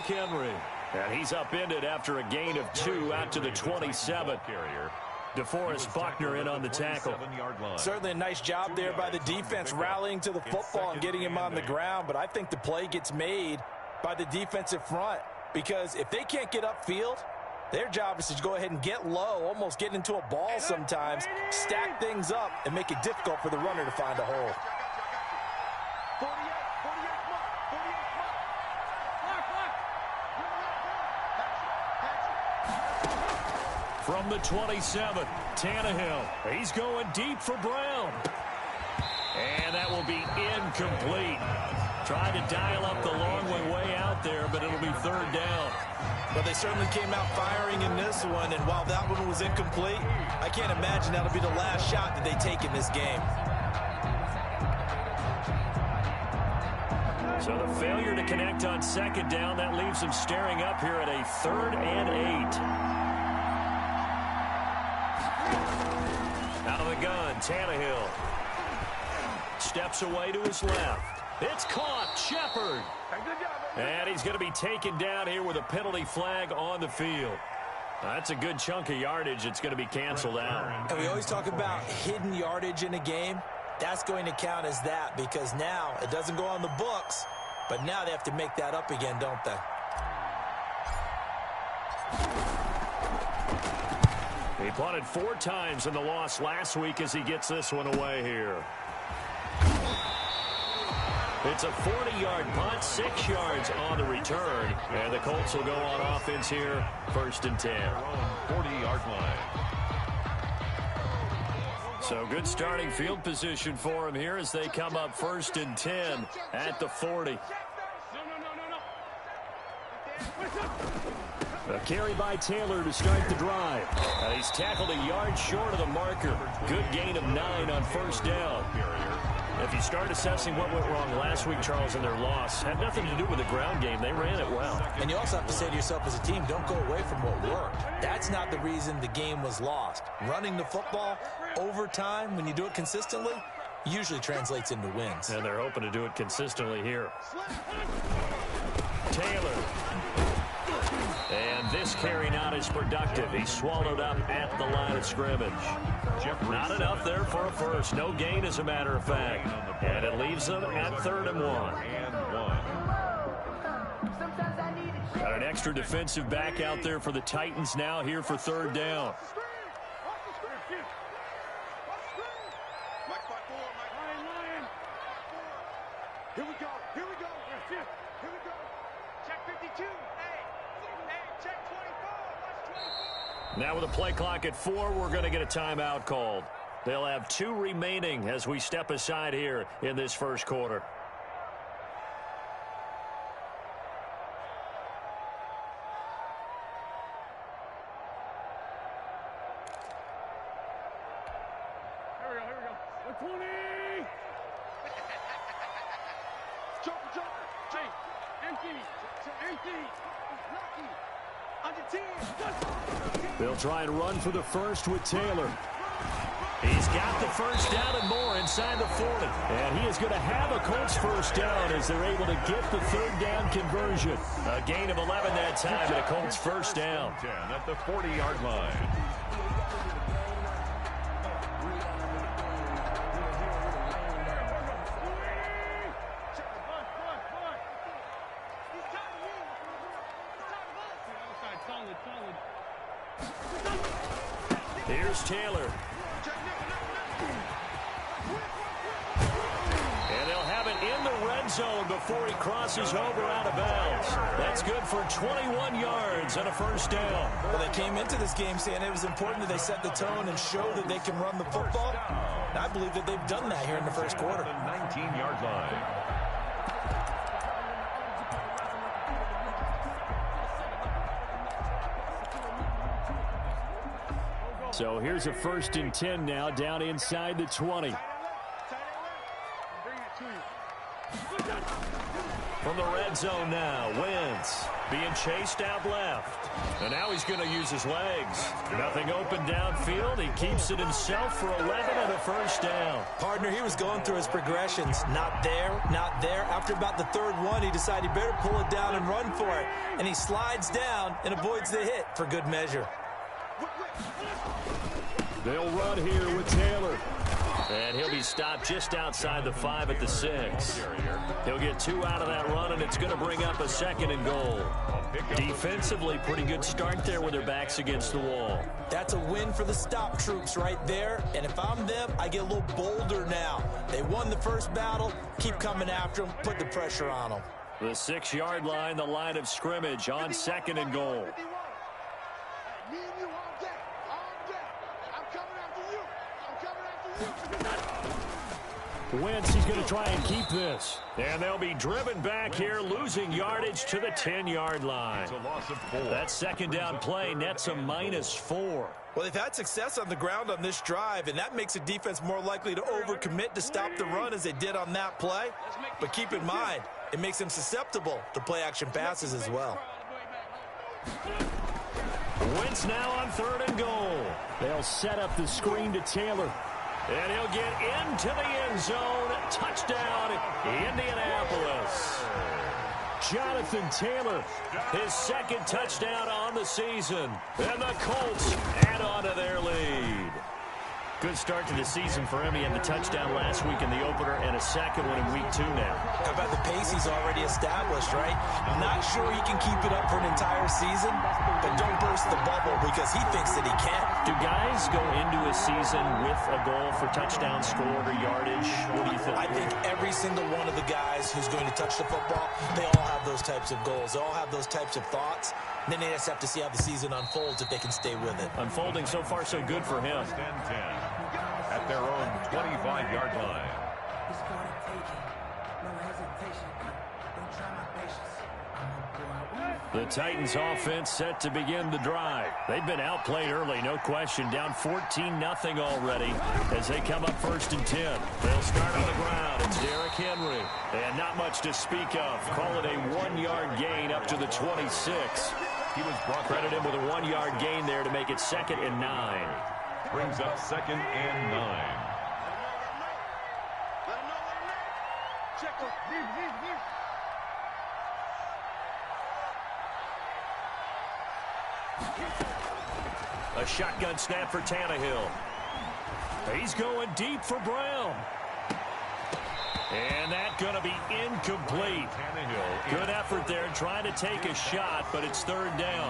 Derrick Henry. And he's upended after a gain of 2 out to the 27. DeForest Buckner in on the tackle. Certainly a nice job there by the defense rallying to the football and getting him on the ground, but I think the play gets made by the defensive front because if they can't get upfield, their job is to go ahead and get low, almost get into a ball sometimes, stack things up, and make it difficult for the runner to find a hole. From the 27, Tannehill. He's going deep for Brown. And that will be incomplete. Tried to dial up the long way out there, but it'll be third down. But they certainly came out firing in this one, and while that one was incomplete, I can't imagine that'll be the last shot that they take in this game. So the failure to connect on second down, that leaves them staring up here at a 3rd and 8. Out of the gun, Tannehill. Steps away to his left. It's caught, Shepard. And he's going to be taken down here with a penalty flag on the field. That's a good chunk of yardage. It's going to be canceled out. And we always talk about hidden yardage in a game. That's going to count as that because now it doesn't go on the books, but now they have to make that up again, don't they? He punted 4 times in the loss last week as he gets this one away here. It's a 40-yard punt, 6 yards on the return. And the Colts will go on offense here, 1st and 10. 40-yard line. So good starting field position for him here as they come up 1st and 10 at the 40. A carry by Taylor to start the drive. He's tackled a yard short of the marker. Good gain of 9 on 1st down. If you start assessing what went wrong last week, Charles, in their loss, had nothing to do with the ground game. They ran it well. And you also have to say to yourself as a team, don't go away from what worked. That's not the reason the game was lost. Running the football over time, when you do it consistently, usually translates into wins. And they're hoping to do it consistently here. Taylor. And this carry not as productive. He's swallowed up at the line of scrimmage. Not enough there for a first. No gain, as a matter of fact. And it leaves them at 3rd and 1. Got an extra defensive back out there for the Titans now here for 3rd down. Here we go. Here we go. Here we go. Check 52. Check 24. Now with a play clock at 4, we're going to get a timeout called. They'll have 2 remaining as we step aside here in this first quarter. Here we go. 120. Jumper. Hey, empty. Lucky. Under 10. They'll try and run for the first with Taylor. He's got the first down and more inside the 40. And he is going to have a Colts first down as they're able to get the 3rd down conversion. A gain of 11 that time and a Colts first down. 10 at the 40-yard line. Here's Taylor. And they'll have it in the red zone before he crosses over out of bounds. That's good for 21 yards and a first down. Well, they came into this game saying it was important that they set the tone and show that they can run the football. And I believe that they've done that here in the first quarter. 19-yard line. So here's a 1st and 10 now down inside the 20. From the red zone now, Wentz. being chased out left. And now he's going to use his legs. Nothing open downfield. He keeps it himself for 11 and a first down. Partner, he was going through his progressions. Not there, not there. After about the third one, he decided he better pull it down and run for it. And he slides down and avoids the hit for good measure. They'll run here with Taylor. And he'll be stopped just outside the 5 at the 6. He'll get 2 out of that run, and it's going to bring up a 2nd and goal. Defensively, pretty good start there with their backs against the wall. That's a win for the stop troops right there. And if I'm them, I get a little bolder now. They won the first battle. Keep coming after them. Put the pressure on them. The 6-yard line, the line of scrimmage on 2nd and goal. Me and you all day. All day. I'm coming after you. I'm coming after you. Wentz, he's going to try and keep this. And they'll be driven back here, losing yardage to the 10-yard line. It's a loss of 4. That 2nd down play nets a -4. Well, they've had success on the ground on this drive, and that makes a defense more likely to overcommit to stop the run as they did on that play. But keep in mind, it makes them susceptible to play-action passes as well. Wentz now on 3rd and goal. They'll set up the screen to Taylor. And he'll get into the end zone. Touchdown, Indianapolis. Jonathan Taylor, his 2nd touchdown on the season. And the Colts add on to their lead. Good start to the season for him. He had the touchdown last week in the opener and a 2nd one in week 2 now. How about the pace he's already established, right? I'm not sure he can keep it up for an entire season, but don't burst the bubble because he thinks that he can. Do guys go into a season with a goal for touchdown scored or yardage? What do you think? I think every single one of the guys who's going to touch the football, they all have those types of goals. They all have those types of thoughts. And then they just have to see how the season unfolds if they can stay with it. Unfolding so far so good for him. 10-10 at their own 25-yard line. The Titans offense set to begin the drive. They've been outplayed early, no question. Down 14-0 already as they come up 1st and 10. They'll start on the ground. It's Derrick Henry. And not much to speak of. Call it a 1-yard gain up to the 26. He was brought Credit him with a 1-yard gain there to make it 2nd and 9. brings up 2nd and 9. Let him know. Check him. A shotgun snap for Tannehill. He's going deep for Brown. And that's going to be incomplete. Good effort there trying to take a shot, but it's 3rd down.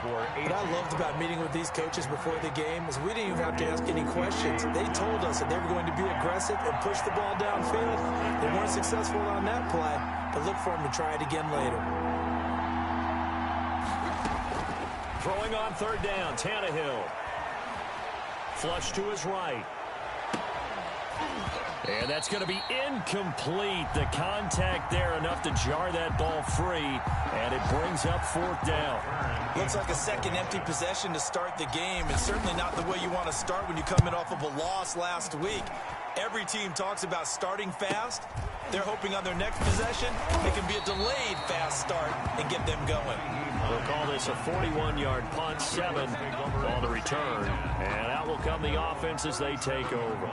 What I loved about meeting with these coaches before the game is we didn't even have to ask any questions. They told us that they were going to be aggressive and push the ball downfield. They weren't successful on that play, but look for them to try it again later. Throwing on 3rd down, Tannehill. Flush to his right. And that's going to be incomplete. The contact there enough to jar that ball free, and it brings up 4th down. Looks like a second empty possession to start the game, and certainly not the way you want to start when you're coming off of a loss last week. Every team talks about starting fast. They're hoping on their next possession it can be a delayed fast start and get them going. We'll call this a 41-yard punt, 7 on the return. And out will come the offense as they take over.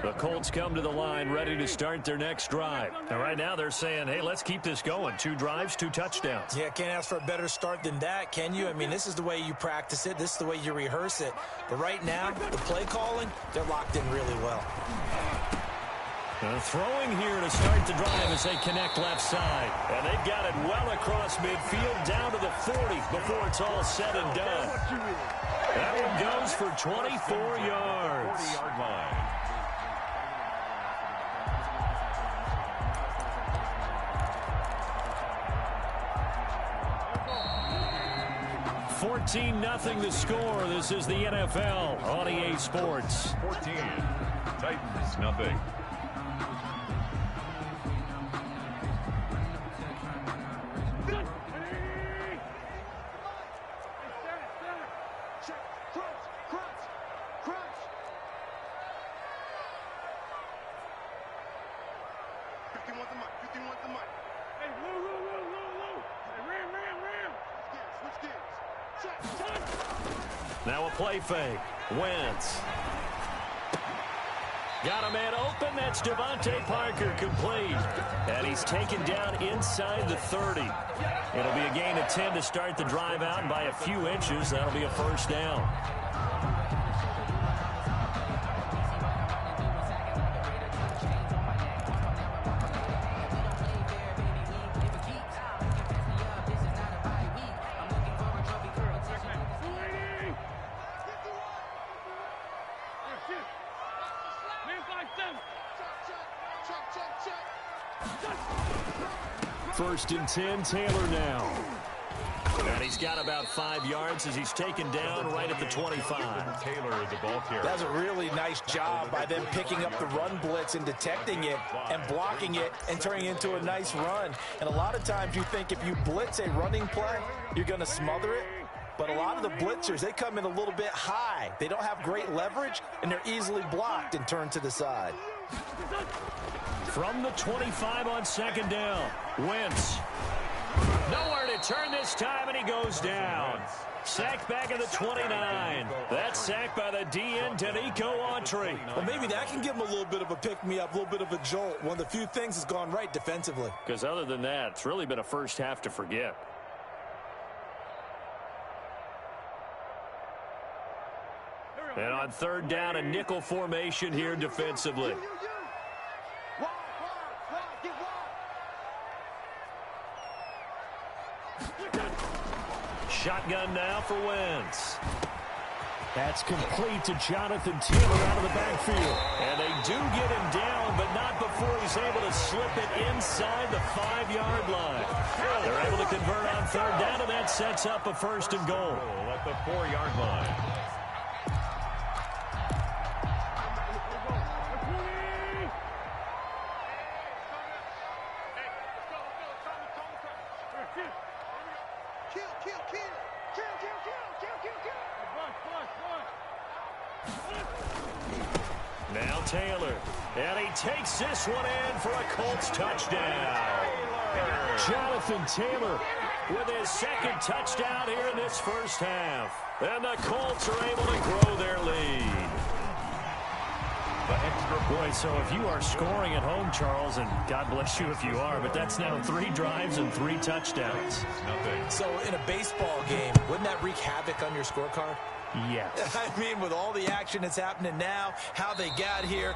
The Colts come to the line ready to start their next drive. And right now they're saying, hey, let's keep this going. 2 drives, 2 touchdowns. Yeah, can't ask for a better start than that, can you? I mean, this is the way you practice it. This is the way you rehearse it. But right now, the play calling, they're locked in really well. Throwing here to start the drive as they connect left side. And they've got it well across midfield down to the 40 before it's all said and done. That one goes for 24 yards. 40-yard line. 14-0 the score. This is the NFL on EA Sports. 14. Titans, nothing. Check. Crunch, crunch, crunch. 51 the mic, 51 the mic. Hey, Lou. Hey, ram. Switch gears. Check. Now a play fake. Wentz. Got a man open. That's Devontae Parker complete. And he's taken down inside the 30. It'll be a gain of 10 to start the drive out, and by a few inches, that'll be a first down. First and 10, Taylor now. And he's got about 5 yards as he's taken down right at the 25. Taylor is the ball carrier. That's a really nice job by them picking up the run blitz and detecting it and blocking it and turning it into a nice run. And a lot of times you think if you blitz a running play, you're going to smother it. But a lot of the blitzers, they come in a little bit high. They don't have great leverage, and they're easily blocked and turned to the side. From the 25 on second down, Wentz. Nowhere to turn this time, and he goes down. Sacked back at the 29. That's sacked by the DN, Danico Autry. Well, maybe that can give him a little bit of a pick-me-up, a little bit of a jolt. One of the few things that's gone right defensively. Because other than that, it's really been a first half to forget. And on third down, a nickel formation here defensively. Shotgun now for Wentz. That's complete to Jonathan Taylor out of the backfield. And they do get him down, but not before he's able to slip it inside the 5-yard line. They're able to convert on third down, and that sets up a first and goal. At the 4-yard line. Now Taylor, and he takes this one in for a Colts touchdown. Jonathan Taylor with his second touchdown here in this first half. And the Colts are able to grow their lead. Boy, so if you are scoring at home, Charles, and God bless you if you are, but that's now 3 drives and 3 touchdowns. So in a baseball game, wouldn't that wreak havoc on your scorecard? Yes. I mean, with all the action that's happening now, how they got here,